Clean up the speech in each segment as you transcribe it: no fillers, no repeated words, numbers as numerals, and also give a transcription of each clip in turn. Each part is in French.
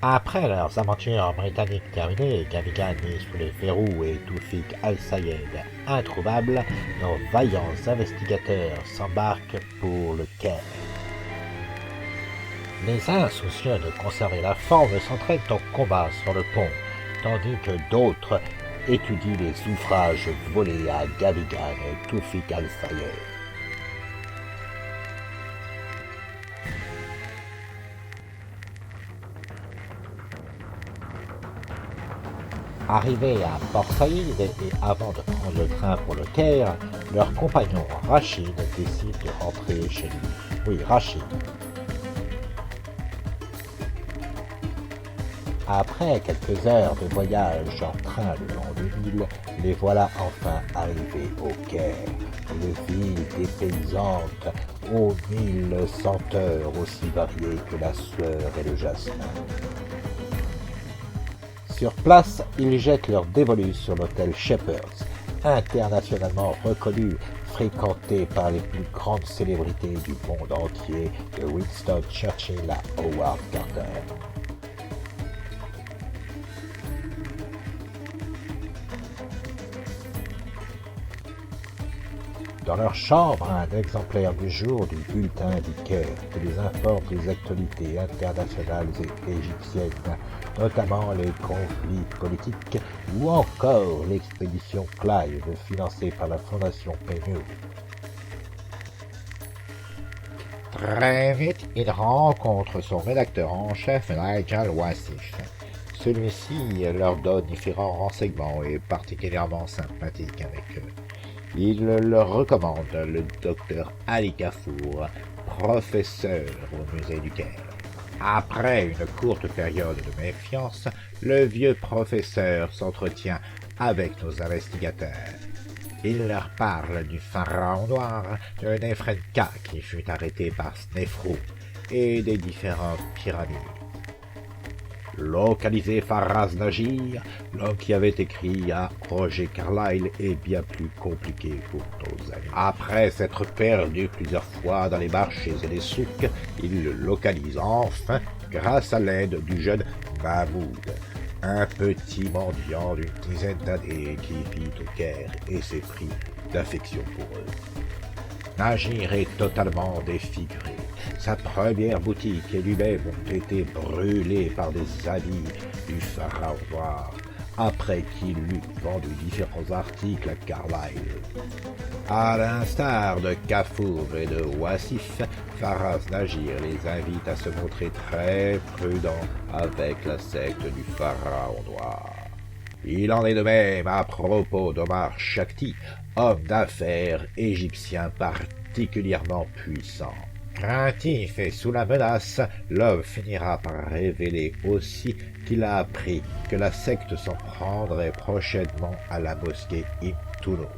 Après leurs aventures britanniques terminées, Gavigan mis sous les verrous et Toufik Al-Sayed introuvable, nos vaillants investigateurs s'embarquent pour le Caire. Les uns, soucieux de conserver la forme, s'entraînent au combat sur le pont, tandis que d'autres étudient les ouvrages volés à Gavigan et Toufik Al-Sayed. Arrivés à Port Saïd et avant de prendre le train pour le Caire, leur compagnon Rachid décide de rentrer chez lui. Oui, Rachid. Après quelques heures de voyage en train le long du Nil, les voilà enfin arrivés au Caire, une ville dépaysante aux 1000 senteurs aussi variées que la sueur et le jasmin. Sur place, ils jettent leur dévolu sur l'hôtel Shepherd's, internationalement reconnu, fréquenté par les plus grandes célébrités du monde entier, de Winston Churchill à Howard Carter. Dans leur chambre, un exemplaire du jour du bulletin du Caire qui les informe des actualités internationales et égyptiennes, notamment les conflits politiques ou encore l'expédition Clive financée par la Fondation Pennew. Très vite, il rencontre son rédacteur en chef, Nigel Wasif. Celui-ci leur donne différents renseignements et est particulièrement sympathique avec eux. Il leur recommande le docteur Ali Kaffour, professeur au musée du Caire. Après une courte période de méfiance, le vieux professeur s'entretient avec nos investigateurs. Il leur parle du pharaon noir, de Nefrenka qui fut arrêté par Snefrou et des différentes pyramides. Localiser Faraz Nagir, l'homme qui avait écrit à Roger Carlyle, est bien plus compliqué pour nos amis. Après s'être perdu plusieurs fois dans les marchés et les souks, il le localise enfin grâce à l'aide du jeune Mahmoud, un petit mendiant d'une dizaine d'années qui vit au Caire et s'est pris d'affection pour eux. Nagir est totalement défiguré. Sa première boutique et lui-même ont été brûlés par des amis du pharaon noir, après qu'il eut vendu différents articles à Carlyle. À l'instar de Kaffour et de Wasif, Faraz Nagir les invite à se montrer très prudents avec la secte du pharaon noir. Il en est de même à propos d'Omar Shakti, homme d'affaires égyptien particulièrement puissant. Craintif et sous la menace, l'homme finira par révéler aussi qu'il a appris que la secte s'en prendrait prochainement à la mosquée Ibn Touloun.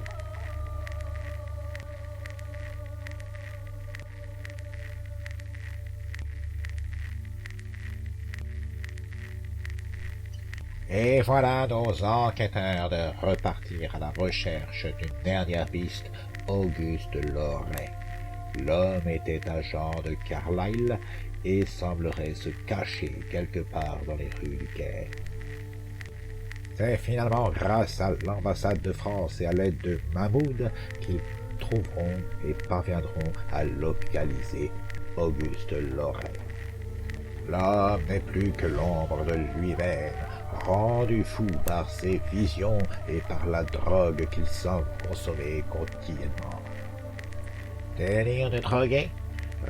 Et voilà nos enquêteurs de repartir à la recherche d'une dernière piste, Auguste Loret. L'homme était agent de Carlyle et semblerait se cacher quelque part dans les rues du Caire. C'est finalement grâce à l'ambassade de France et à l'aide de Mahmoud qu'ils trouveront et parviendront à localiser Auguste Loret. L'homme n'est plus que l'ombre de lui-même, rendu fou par ses visions et par la drogue qu'il semble consommer quotidiennement. Délire de drogué,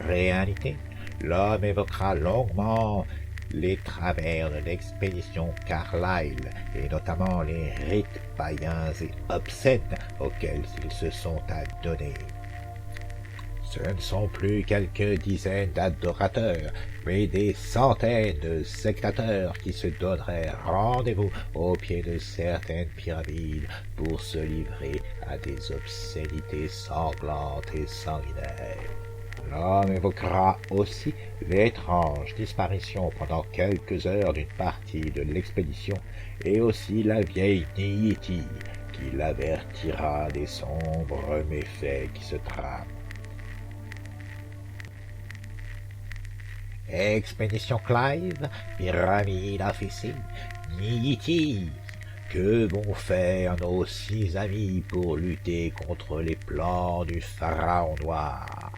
réalité, l'homme évoquera longuement les travers de l'expédition Carlyle et notamment les rites païens et obscènes auxquels ils se sont adonnés. Ce ne sont plus quelques dizaines d'adorateurs, mais des centaines de sectateurs qui se donneraient rendez-vous au pied de certaines pyramides pour se livrer à des obscénités sanglantes et sanguinaires. L'homme évoquera aussi l'étrange disparition pendant quelques heures d'une partie de l'expédition et aussi la vieille Niyiti qui l'avertira des sombres méfaits qui se trament. Expédition Clive, pyramide à fessée, Nihiti. Que vont faire nos 6 amis pour lutter contre les plans du pharaon noir?